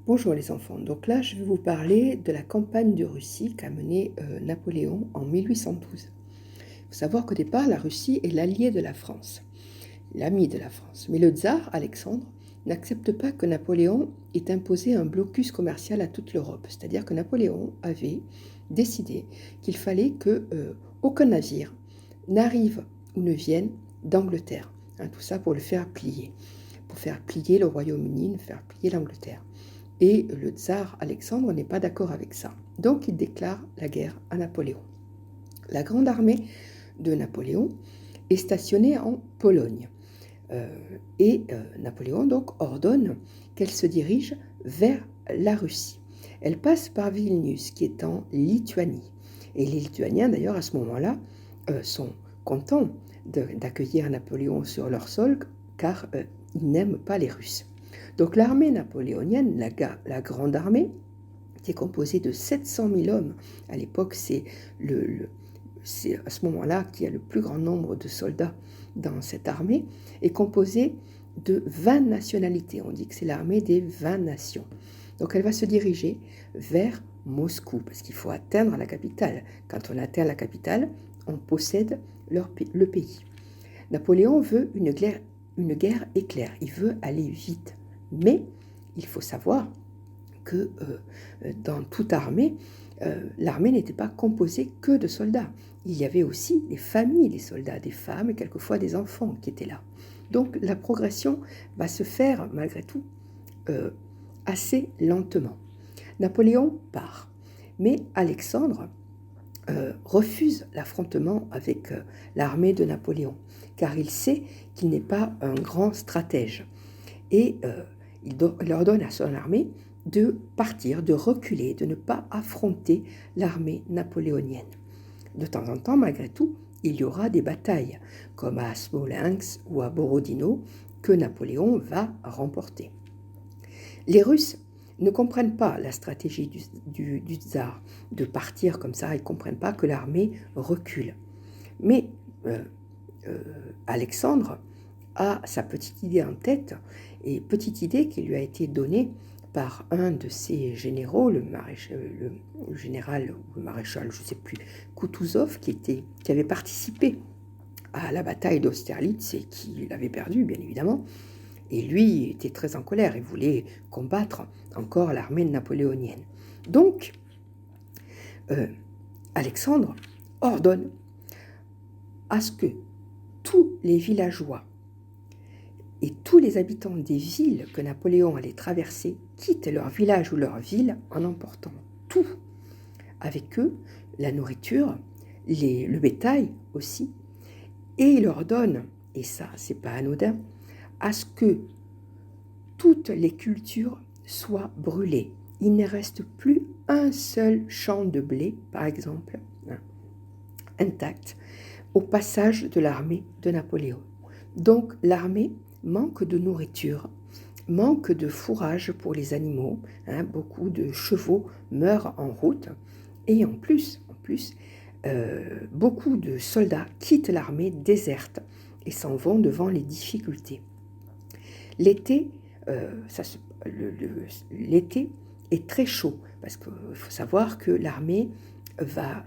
Bonjour les enfants, donc là je vais vous parler de la campagne de Russie qu'a menée Napoléon en 1812. Il faut savoir qu'au départ la Russie est l'allié de la France, l'ami de la France. Mais le tsar Alexandre n'accepte pas que Napoléon ait imposé un blocus commercial à toute l'Europe. C'est-à-dire que Napoléon avait décidé qu'il fallait que aucun navire n'arrive ou ne vienne d'Angleterre. Tout ça pour le faire plier le Royaume-Uni, faire plier l'Angleterre. Et le tsar Alexandre n'est pas d'accord avec ça. Donc il déclare la guerre à Napoléon. La grande armée de Napoléon est stationnée en Pologne. Napoléon donc ordonne qu'elle se dirige vers la Russie. Elle passe par Vilnius, qui est en Lituanie. Et les Lituaniens, d'ailleurs, à ce moment-là, sont contents d'accueillir Napoléon sur leur sol, car ils n'aiment pas les Russes. Donc l'armée napoléonienne, la grande armée, qui est composée de 700 000 hommes, à l'époque c'est à ce moment-là qu'il y a le plus grand nombre de soldats dans cette armée, est composée de 20 nationalités. On dit que c'est l'armée des 20 nations. Donc elle va se diriger vers Moscou, parce qu'il faut atteindre la capitale. Quand on atteint la capitale, on possède le pays. Napoléon veut une guerre éclair, il veut aller vite. Mais il faut savoir que dans toute armée, l'armée n'était pas composée que de soldats. Il y avait aussi des familles, des soldats, des femmes et quelquefois des enfants qui étaient là. Donc la progression va se faire malgré tout assez lentement. Napoléon part, mais Alexandre refuse l'affrontement avec l'armée de Napoléon, car il sait qu'il n'est pas un grand stratège. Et il ordonne à son armée de partir, de reculer, de ne pas affronter l'armée napoléonienne. De temps en temps, malgré tout, il y aura des batailles, comme à Smolensk ou à Borodino, que Napoléon va remporter. Les Russes ne comprennent pas la stratégie du tsar de partir comme ça, ils ne comprennent pas que l'armée recule. Mais Alexandre a sa petite idée en tête, et petite idée qui lui a été donnée par un de ses généraux, le général ou le maréchal, je ne sais plus, Koutouzov, qui avait participé à la bataille d'Austerlitz et qui l'avait perdu, bien évidemment. Et lui était très en colère, il voulait combattre encore l'armée napoléonienne. Donc, Alexandre ordonne à ce que tous les villageois et tous les habitants des villes que Napoléon allait traverser quittent leur village ou leur ville en emportant tout avec eux, la nourriture, le bétail aussi, et il leur donne, et ça c'est pas anodin, à ce que toutes les cultures soient brûlées. Il ne reste plus un seul champ de blé, par exemple, intact, au passage de l'armée de Napoléon. Donc l'armée manque de nourriture, manque de fourrage pour les animaux, beaucoup de chevaux meurent en route, et en plus, beaucoup de soldats quittent l'armée, désertent et s'en vont devant les difficultés. L'été, l'été est très chaud, parce qu'il faut savoir que l'armée va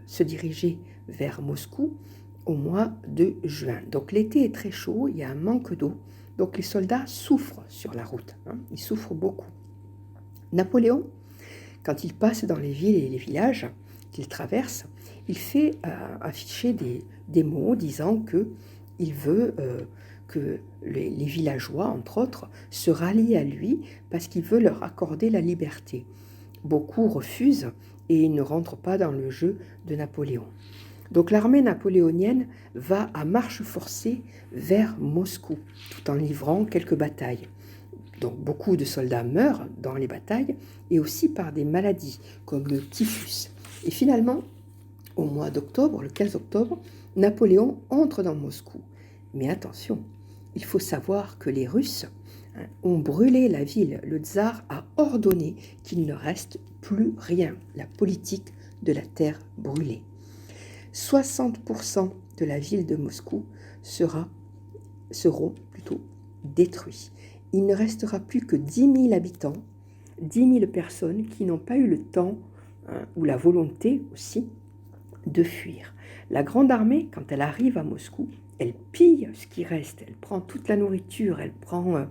se diriger vers Moscou au mois de juin. Donc l'été est très chaud, il y a un manque d'eau, donc les soldats souffrent sur la route, ils souffrent beaucoup. Napoléon, quand il passe dans les villes et les villages qu'il traverse, il fait afficher des mots disant qu'il veut que les villageois, entre autres, se rallient à lui parce qu'il veut leur accorder la liberté. Beaucoup refusent et ne rentrent pas dans le jeu de Napoléon. Donc l'armée napoléonienne va à marche forcée vers Moscou, tout en livrant quelques batailles. Donc beaucoup de soldats meurent dans les batailles et aussi par des maladies comme le typhus. Et finalement, au mois d'octobre, le 15 octobre, Napoléon entre dans Moscou. Mais attention, il faut savoir que les Russes ont brûlé la ville. Le tsar a ordonné qu'il ne reste plus rien. La politique de la terre brûlée. 60% de la ville de Moscou seront détruits. Il ne restera plus que 10 000 habitants 10 000 personnes qui n'ont pas eu le temps, hein, ou la volonté aussi, de fuir. La Grande Armée, quand elle arrive à Moscou, elle pille ce qui reste, elle prend toute la nourriture, elle prend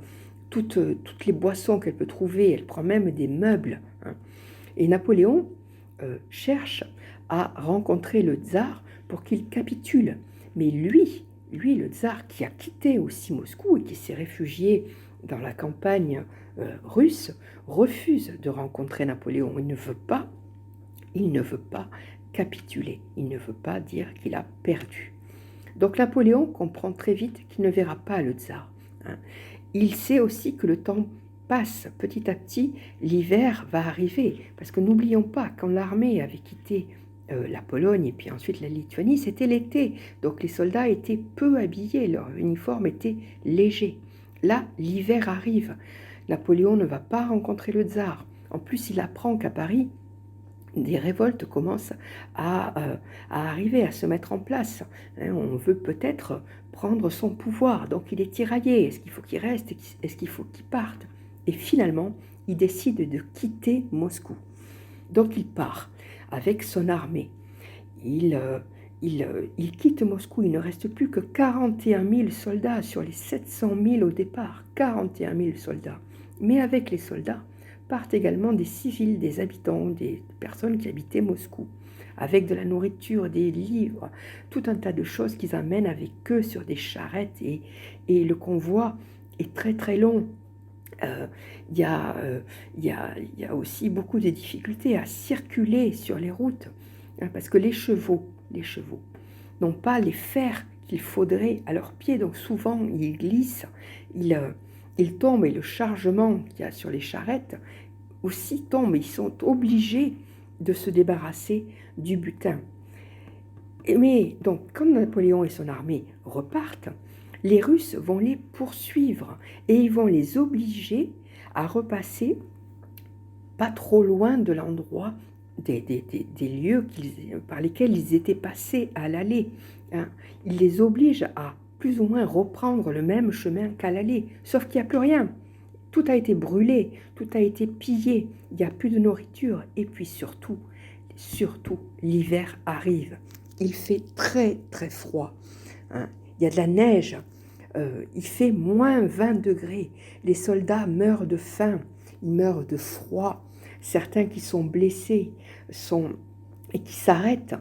toutes les boissons qu'elle peut trouver, elle prend même des meubles, hein. Et Napoléon cherche à rencontrer le tsar pour qu'il capitule. Mais lui, le tsar qui a quitté aussi Moscou et qui s'est réfugié dans la campagne russe, refuse de rencontrer Napoléon. Il ne veut pas capituler, il ne veut pas dire qu'il a perdu. Donc Napoléon comprend très vite qu'il ne verra pas le tsar, hein. Il sait aussi que le temps passe petit à petit, l'hiver va arriver, parce que n'oublions pas, quand l'armée avait quitté la Pologne et puis ensuite la Lituanie, c'était l'été, donc les soldats étaient peu habillés, leur uniforme était léger. Là, l'hiver arrive, Napoléon ne va pas rencontrer le tsar. En plus, il apprend qu'à Paris, des révoltes commencent à arriver, à se mettre en place. On veut peut-être prendre son pouvoir, donc il est tiraillé. Est-ce qu'il faut qu'il reste? Est-ce qu'il faut qu'il parte? Et finalement, il décide de quitter Moscou. Donc il part avec son armée. Il quitte Moscou, il ne reste plus que 41 000 soldats sur les 700 000 au départ. 41 000 soldats. Mais avec les soldats, partent également des civils, des habitants, des personnes qui habitaient Moscou, avec de la nourriture, des livres, tout un tas de choses qu'ils amènent avec eux sur des charrettes, et le convoi est très très long. Il y a aussi beaucoup de difficultés à circuler sur les routes, hein, parce que les chevaux n'ont pas les fers qu'il faudrait à leurs pieds, donc souvent ils glissent, ils tombent, et le chargement qu'il y a sur les charrettes aussi tombe. Ils sont obligés de se débarrasser du butin. Mais donc, quand Napoléon et son armée repartent, les Russes vont les poursuivre et ils vont les obliger à repasser pas trop loin de l'endroit des lieux par lesquels ils étaient passés à l'aller, hein. Ils les obligent à plus ou moins reprendre le même chemin qu'à l'aller, sauf qu'il n'y a plus rien. Tout a été brûlé, tout a été pillé, il n'y a plus de nourriture. Et puis surtout, l'hiver arrive. Il fait très très froid, hein. Il y a de la neige, il fait moins 20 degrés. Les soldats meurent de faim, ils meurent de froid. Certains qui sont blessés et qui s'arrêtent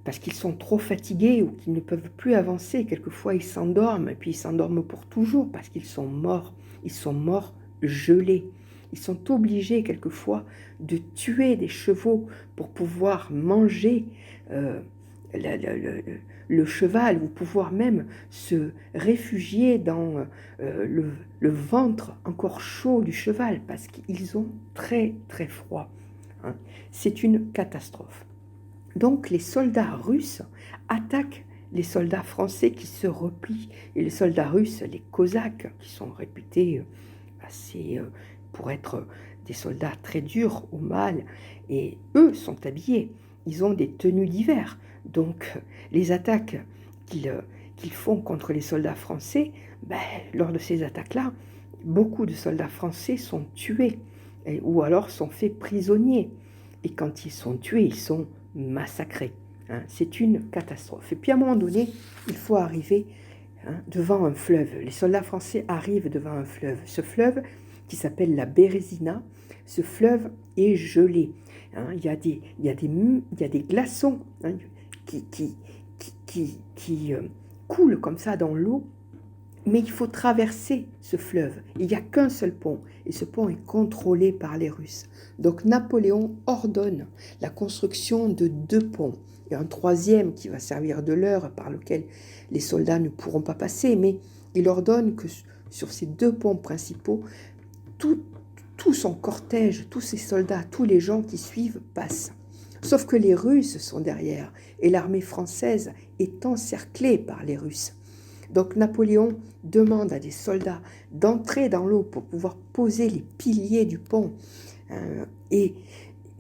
parce qu'ils sont trop fatigués ou qu'ils ne peuvent plus avancer. Quelquefois, ils s'endorment, et puis ils s'endorment pour toujours parce qu'ils sont morts. Ils sont morts gelés. Ils sont obligés quelquefois de tuer des chevaux pour pouvoir manger le cheval, ou pouvoir même se réfugier dans le ventre encore chaud du cheval, parce qu'ils ont très très froid, hein. C'est une catastrophe. Donc les soldats russes attaquent les soldats français qui se replient, et les soldats russes, les Cosaques, qui sont réputés pour être des soldats très durs au mal, et eux sont habillés, ils ont des tenues d'hiver. Donc les attaques qu'ils font contre les soldats français, lors de ces attaques-là, beaucoup de soldats français sont tués, ou alors sont faits prisonniers. Et quand ils sont tués, ils sont massacrés, hein. C'est une catastrophe. Et puis à un moment donné, il faut arriver, hein, devant un fleuve. Les soldats français arrivent devant un fleuve. Ce fleuve, qui s'appelle la Bérésina, ce fleuve est gelé, hein. Il y a des glaçons, hein, qui coulent comme ça dans l'eau, mais il faut traverser ce fleuve. Il n'y a qu'un seul pont, et ce pont est contrôlé par les Russes. Donc Napoléon ordonne la construction de 2 ponts, et un troisième qui va servir de leurre, par lequel les soldats ne pourront pas passer, mais il ordonne que sur ces 2 ponts principaux, tout son cortège, tous ces soldats, tous les gens qui suivent passent. Sauf que les Russes sont derrière, et l'armée française est encerclée par les Russes. Donc Napoléon demande à des soldats d'entrer dans l'eau pour pouvoir poser les piliers du pont. Et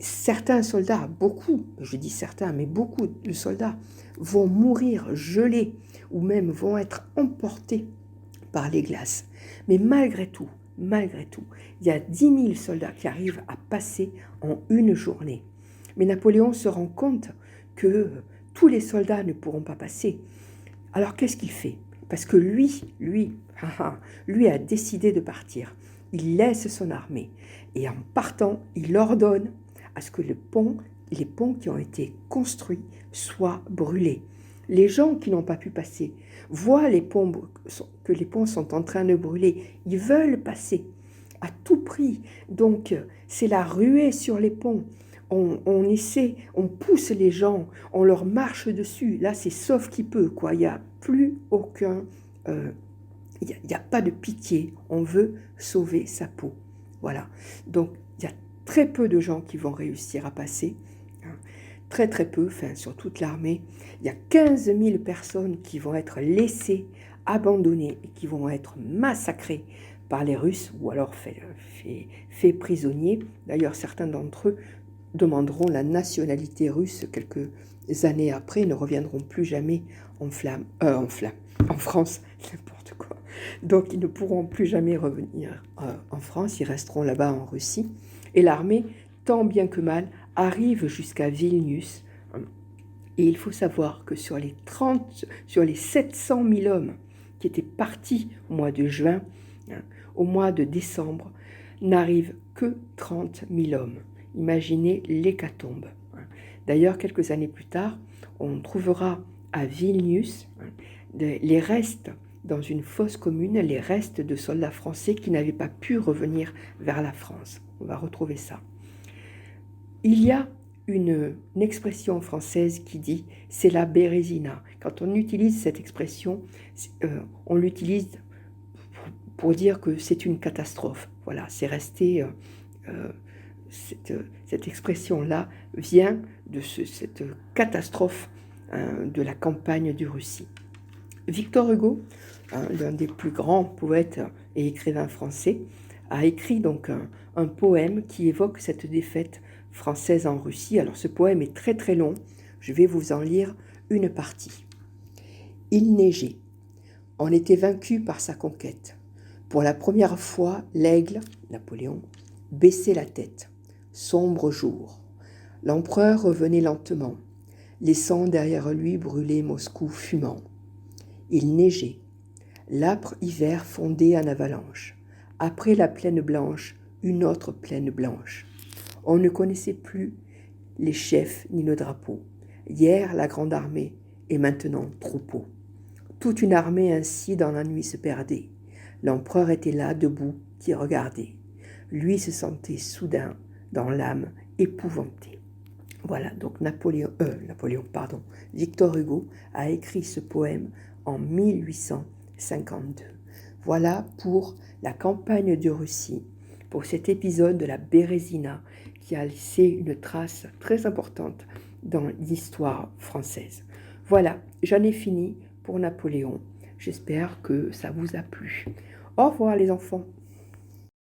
certains soldats, beaucoup, je dis certains, mais beaucoup de soldats vont mourir gelés, ou même vont être emportés par les glaces. Mais malgré tout, malgré tout. Il y a 10 000 soldats qui arrivent à passer en une journée. Mais Napoléon se rend compte que tous les soldats ne pourront pas passer. Alors qu'est-ce qu'il fait? Parce que lui a décidé de partir. Il laisse son armée. Et en partant, il ordonne à ce que les ponts qui ont été construits soient brûlés. Les gens qui n'ont pas pu passer voient que les ponts sont en train de brûler. Ils veulent passer à tout prix. Donc, c'est la ruée sur les ponts. On essaie, on pousse les gens, on leur marche dessus. Là, c'est sauf qui peut, quoi. Il n'y a plus aucun... il n'y a pas de pitié. On veut sauver sa peau. Voilà. Donc, il y a très peu de gens qui vont réussir à passer. Très, très peu, enfin, sur toute l'armée. Il y a 15 000 personnes qui vont être laissées, abandonnées et qui vont être massacrées par les Russes ou alors fait prisonniers. D'ailleurs, certains d'entre eux demanderont la nationalité russe quelques années après, ils ne reviendront plus jamais en France, n'importe quoi. Donc ils ne pourront plus jamais revenir en France, ils resteront là-bas en Russie. Et l'armée, tant bien que mal, arrive jusqu'à Vilnius. Et il faut savoir que sur les 700 000 hommes qui étaient partis au mois de juin, au mois de décembre, n'arrivent que 30 000 hommes. Imaginez l'hécatombe. D'ailleurs, quelques années plus tard, on trouvera à Vilnius les restes, dans une fosse commune, les restes de soldats français qui n'avaient pas pu revenir vers la France. On va retrouver ça. Il y a une expression française qui dit « c'est la Bérésina ». Quand on utilise cette expression, on l'utilise pour dire que c'est une catastrophe. Voilà, c'est resté... cette expression-là vient de cette catastrophe de la campagne de Russie. Victor Hugo, l'un des plus grands poètes et écrivains français, a écrit donc un poème qui évoque cette défaite française en Russie. Alors ce poème est très très long, je vais vous en lire une partie. Il neigeait, on était vaincu par sa conquête. Pour la première fois, l'aigle, Napoléon, baissait la tête. Sombre jour. L'empereur revenait lentement, laissant derrière lui brûler Moscou fumant. Il neigeait. L'âpre hiver fondait en avalanche. Après la plaine blanche, une autre plaine blanche. On ne connaissait plus les chefs ni le drapeau. Hier, la grande armée, et maintenant, troupeau. Toute une armée ainsi dans la nuit se perdait. L'empereur était là, debout, qui regardait. Lui se sentait soudain, dans l'âme, épouvanté. Voilà, donc Victor Hugo a écrit ce poème en 1852. Voilà pour la campagne de Russie, pour cet épisode de la Bérésina qui a laissé une trace très importante dans l'histoire française. Voilà, j'en ai fini pour Napoléon. J'espère que ça vous a plu. Au revoir les enfants.